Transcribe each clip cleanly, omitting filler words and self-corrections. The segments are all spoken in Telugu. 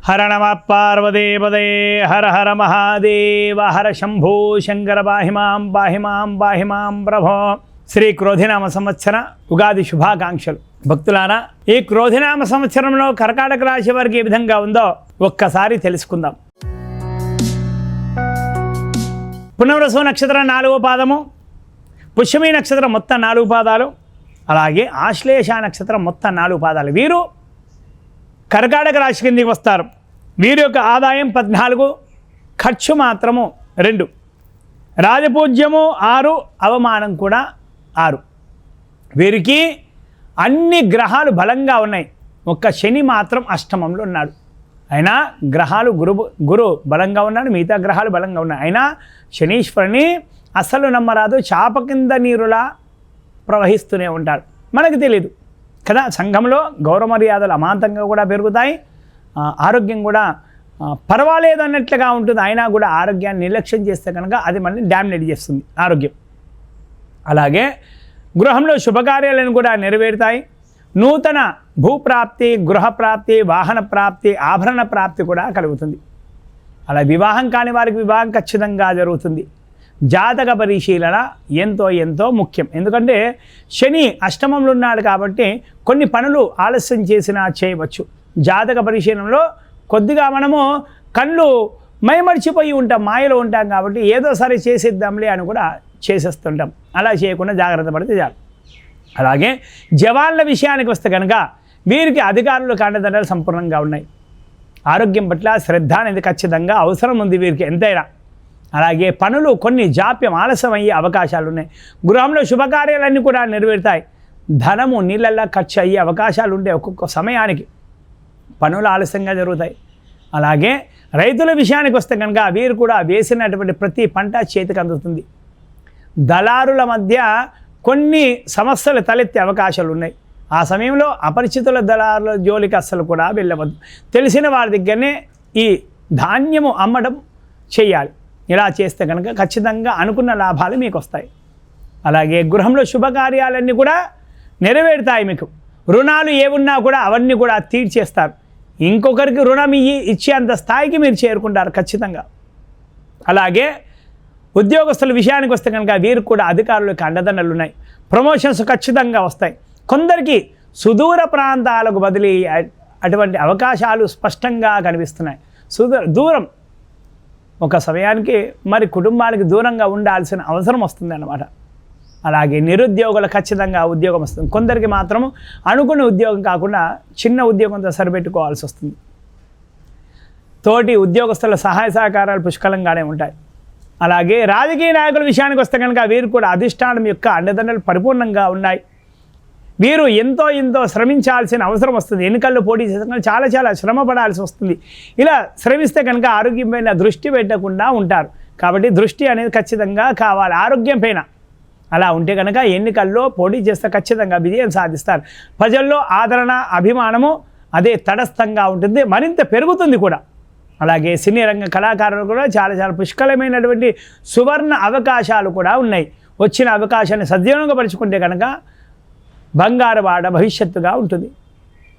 హర నమ పార్వదేపదే హర హర మహాదేవ హర శంభో శంకర బాహిమాం బాహిమాం బాహిమాం ప్రభో. శ్రీ క్రోధినామ సంవత్సర ఉగాది శుభాకాంక్షలు. భక్తులారా, ఈ క్రోధినామ సంవత్సరంలో కర్కాటక రాశి వారికి ఏ విధంగా ఉందో ఒక్కసారి తెలుసుకుందాం. పునర్వసు నక్షత్రం 4వ పాదము, పుష్యమి నక్షత్రం మొత్తం 4 పాదాలు, అలాగే ఆశ్లేష నక్షత్రం మొత్తం 4 పాదాలు. వీరు కర్కాటక రాశి కిందికి వస్తారు. వీరి యొక్క ఆదాయం 14, ఖర్చు మాత్రము 2, రాజపూజ్యము 6, అవమానం కూడా 6. వీరికి అన్ని గ్రహాలు బలంగా ఉన్నాయి. ఒక్క శని మాత్రం అష్టమంలో ఉన్నాడు. అయినా గ్రహాలు గురు బలంగా ఉన్నాడు, మిగతా గ్రహాలు బలంగా ఉన్నాయి. అయినా శనీశ్వరుని అసలు నమ్మరాదు, చాప కింద నీరులా ప్రవహిస్తూనే ఉంటాడు. మనకు తెలియదు కదా. సంఘంలో గౌరవ మర్యాదలు అమాంతంగా కూడా పెరుగుతాయి, ఆరోగ్యం కూడా పర్వాలేదు అన్నట్లుగా ఉంటుంది. అయినా కూడా ఆరోగ్యాన్ని నిర్లక్ష్యం చేస్తే కనుక అది మనల్ని డ్యామేజ్ చేస్తుంది ఆరోగ్యం. అలాగే గృహంలో శుభకార్యాలను కూడా నెరవేరుతాయి. నూతన భూప్రాప్తి, గృహప్రాప్తి, వాహన ప్రాప్తి, ఆభరణ ప్రాప్తి కూడా కలుగుతుంది. అలా వివాహం కాని వారికి వివాహం ఖచ్చితంగా జరుగుతుంది. జాతక పరిశీలన ఎంతో ముఖ్యం. ఎందుకంటే శని అష్టమంలో ఉన్నాడు కాబట్టి కొన్ని పనులు ఆలస్యం చేసినా చేయవచ్చు. జాతక పరిశీలనలో కొద్దిగా మనము కళ్ళు మైమర్చిపోయి ఉంటాం, మాయలో ఉంటాం కాబట్టి ఏదో సరే చేసేద్దాంలే అని కూడా చేసేస్తుంటాం. అలా చేయకుండా జాగ్రత్త పడితే చాలు. అలాగే జవాన్ల విషయానికి వస్తే కనుక వీరికి అధికారులు కాండదండలు సంపూర్ణంగా ఉన్నాయి. ఆరోగ్యం పట్ల శ్రద్ధ అనేది ఖచ్చితంగా అవసరం ఉంది వీరికి ఎంతైనా. అలాగే పనులు కొన్ని జాప్యం ఆలస్యం అయ్యే అవకాశాలు ఉన్నాయి. గృహంలో శుభకార్యాలన్నీ కూడా నెరవేరుతాయి. ధనము నీళ్ళల్లా ఖర్చు అయ్యే అవకాశాలు ఉంటే ఒక్కొక్క సమయానికి పనులు ఆలస్యంగా జరుగుతాయి. అలాగే రైతుల విషయానికి వస్తే కనుక వీరు కూడా వేసినటువంటి ప్రతి పంట చేతికి అందుతుంది. దళారుల మధ్య కొన్ని సమస్యలు తలెత్తే అవకాశాలు ఉన్నాయి. ఆ సమయంలో అపరిచితుల దళారుల జోలికి అస్సలు కూడా వెళ్ళవద్దు. తెలిసిన వారి దగ్గరనే ఈ ధాన్యము అమ్మడం చేయాలి. ఇలా చేస్తే కనుక ఖచ్చితంగా అనుకున్న లాభాలు మీకు వస్తాయి. అలాగే గృహంలో శుభకార్యాలన్నీ కూడా నెరవేరుతాయి. మీకు రుణాలు ఏమున్నా కూడా అవన్నీ కూడా తీర్చేస్తారు. ఇంకొకరికి రుణం ఇచ్చేంత స్థాయికి మీరు చేరుకుంటారు ఖచ్చితంగా. అలాగే ఉద్యోగస్తుల విషయానికి వస్తే కనుక వీరికి కూడా అధికారులకు అండదండలు ఉన్నాయి. ప్రమోషన్స్ ఖచ్చితంగా వస్తాయి. కొందరికి సుదూర ప్రాంతాలకు బదిలీ అటువంటి అవకాశాలు స్పష్టంగా కనిపిస్తున్నాయి. దూరం ఒక సమయానికి మరి కుటుంబానికి దూరంగా ఉండాల్సిన అవసరం వస్తుంది అన్నమాట. అలాగే నిరుద్యోగులు ఖచ్చితంగా ఉద్యోగం వస్తుంది. కొందరికి మాత్రము అనుకున్న ఉద్యోగం కాకుండా చిన్న ఉద్యోగంతో సరిపెట్టుకోవాల్సి వస్తుంది. తోటి ఉద్యోగస్తుల సహాయ సహకారాలు పుష్కలంగానే ఉంటాయి. అలాగే రాజకీయ నాయకుల విషయానికి వస్తే కనుక వీరు కూడా అధిష్టానం యొక్క అండదండలు పరిపూర్ణంగా ఉన్నాయి. వీరు ఎంతో శ్రమించాల్సిన అవసరం వస్తుంది. ఎన్నికల్లో పోటీ చేసిన చాలా శ్రమ పడాల్సి వస్తుంది. ఇలా శ్రమిస్తే కనుక ఆరోగ్యం పైన దృష్టి పెట్టకుండా ఉంటారు. కాబట్టి దృష్టి అనేది ఖచ్చితంగా కావాలి ఆరోగ్యం పైన. అలా ఉంటే కనుక ఎన్నికల్లో పోటీ చేస్తే ఖచ్చితంగా విజయం సాధిస్తారు. ప్రజల్లో ఆదరణ, అభిమానము అదే తటస్థంగా ఉంటుంది, మరింత పెరుగుతుంది కూడా. అలాగే సినీ రంగ కళాకారులు కూడా చాలా పుష్కలమైనటువంటి సువర్ణ అవకాశాలు కూడా ఉన్నాయి. వచ్చిన అవకాశాన్ని సద్వినియోగపరుచుకుంటే కనుక బంగారు వాడ భవిష్యత్తుగా ఉంటుంది.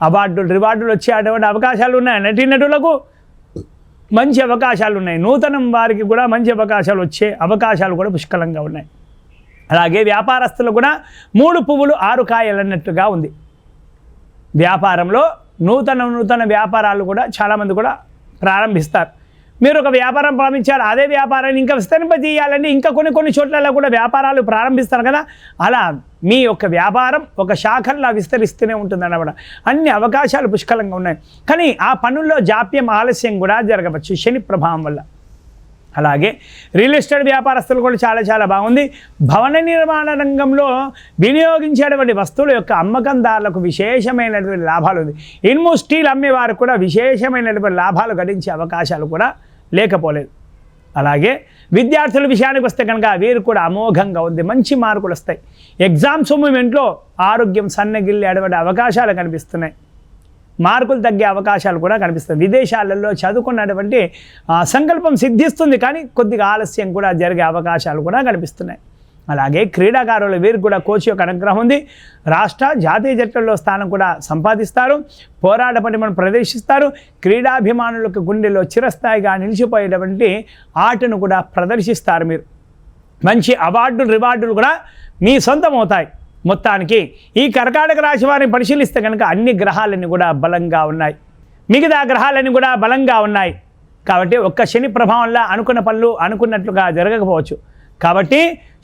అవార్డులు, రివార్డులు వచ్చే అటువంటి అవకాశాలు ఉన్నాయి. నటీనటులకు మంచి అవకాశాలు ఉన్నాయి. నూతనం వారికి కూడా మంచి అవకాశాలు వచ్చే అవకాశాలు కూడా పుష్కలంగా ఉన్నాయి. అలాగే వ్యాపారస్తులు కూడా 3 పువ్వులు 6 కాయలు అన్నట్టుగా ఉంది. వ్యాపారంలో నూతన వ్యాపారాలు కూడా చాలామంది కూడా ప్రారంభిస్తారు. మీరు ఒక వ్యాపారం ప్రారంభించారు, అదే వ్యాపారాన్ని ఇంకా విస్తరింపజేయాలంటే ఇంకా కొన్ని చోట్లలో కూడా వ్యాపారాలు ప్రారంభిస్తారు కదా. అలా మీ యొక్క వ్యాపారం ఒక శాఖల్లా విస్తరిస్తూనే ఉంటుంది అన్నమాట. అన్ని అవకాశాలు పుష్కలంగా ఉన్నాయి. కానీ ఆ పనుల్లో జాప్యం, ఆలస్యం కూడా జరగవచ్చు శని ప్రభావం వల్ల. అలాగే రియల్ ఎస్టేట్ వ్యాపారస్తులు కూడా చాలా బాగుంది. భవన నిర్మాణ రంగంలో వినియోగించేటువంటి వస్తువుల యొక్క అమ్మకందారులకు విశేషమైనటువంటి లాభాలు ఉంది. ఇనుము, స్టీల్ అమ్మేవారు కూడా విశేషమైనటువంటి లాభాలు గడించే అవకాశాలు కూడా లేకపోలేదు. అలాగే విద్యార్థుల విషయానికి వస్తే కనుక వీరు కూడా అమోఘంగా ఉంది. మంచి మార్కులు వస్తాయి. ఎగ్జామ్స్ మూమెంట్లో ఆరోగ్యం సన్నగిల్లి అటువంటి అవకాశాలు కనిపిస్తున్నాయి. మార్కులు తగ్గే అవకాశాలు కూడా కనిపిస్తాయి. విదేశాలలో చదువుకున్నటువంటి సంకల్పం సిద్ధిస్తుంది, కానీ కొద్దిగా ఆలస్యం కూడా జరిగే అవకాశాలు కూడా కనిపిస్తున్నాయి. అలాగే క్రీడాకారులు వీరికి కూడా కోచ్ యొక్క అనుగ్రహం ఉంది. రాష్ట్ర జాతీయ జట్టుల్లో స్థానం కూడా సంపాదిస్తారు. పోరాట పటిమను ప్రదర్శిస్తారు. క్రీడాభిమానులకు గుండెలో చిరస్థాయిగా నిలిచిపోయేటువంటి ఆటను కూడా ప్రదర్శిస్తారు. మీరు మంచి అవార్డులు రివార్డులు కూడా మీ సొంతం అవుతాయి. మొత్తానికి ఈ కర్కాటక రాశి వారిని పరిశీలిస్తే కనుక అన్ని గ్రహాలన్నీ కూడా బలంగా ఉన్నాయి. మిగతా గ్రహాలన్నీ కూడా బలంగా ఉన్నాయి. కాబట్టి ఒక్క శని ప్రభావంలో అనుకున్న పనులు అనుకున్నట్లుగా జరగకపోవచ్చు. కాబట్టి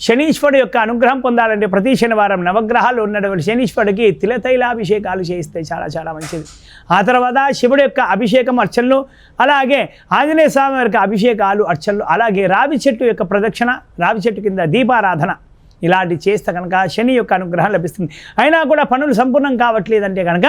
శనీశ్వరుడు యొక్క అనుగ్రహం పొందాలంటే ప్రతి శనివారం నవగ్రహాలు ఉన్నటువంటి శనీశ్వరుడికి తిలతైలాభిషేకాలు చేయిస్తే చాలా చాలా మంచిది. ఆ తర్వాత శివుడి యొక్క అభిషేకం అర్చనలు, అలాగే ఆంజనేయ స్వామి యొక్క అభిషేకాలు అర్చనలు, అలాగే రావి చెట్టు యొక్క ప్రదక్షిణ, రావి చెట్టు కింద దీపారాధన ఇలాంటి చేస్తే కనుక శని యొక్క అనుగ్రహం లభిస్తుంది. అయినా కూడా పనులు సంపూర్ణం కావట్లేదంటే కనుక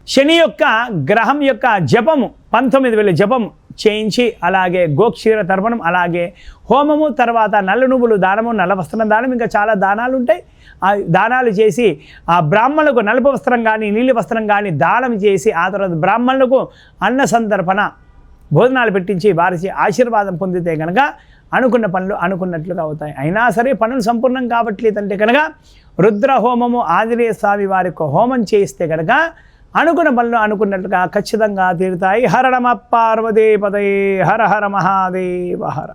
శని యొక్క గ్రహం యొక్క జపము 19,000 జపము చేయించి, అలాగే గోక్షీర తర్పణం, అలాగే హోమము, తర్వాత నల్ల నువ్వులు దానము, నల్ల వస్త్రం దానం, ఇంకా చాలా దానాలు ఉంటాయి. ఆ దానాలు చేసి ఆ బ్రాహ్మణులకు నలుపు వస్త్రం కానీ నీలి వస్త్రం కానీ దానం చేసి, ఆ తర్వాత బ్రాహ్మణులకు అన్న సంతర్పణ భోజనాలు పెట్టించి వారి ఆశీర్వాదం పొందితే కనుక అనుకున్న పనులు అనుకున్నట్లుగా అవుతాయి. అయినా సరే పనులు సంపూర్ణం కావట్లేదంటే కనుక రుద్ర హోమము ఆంజనేయ స్వామి వారికి హోమం చేయిస్తే కనుక అనుకున్న పనులు అనుకున్నట్లుగా ఖచ్చితంగా తీరుతాయి. హర నమః పార్వతీపతయే హర హర మహాదేవ హర.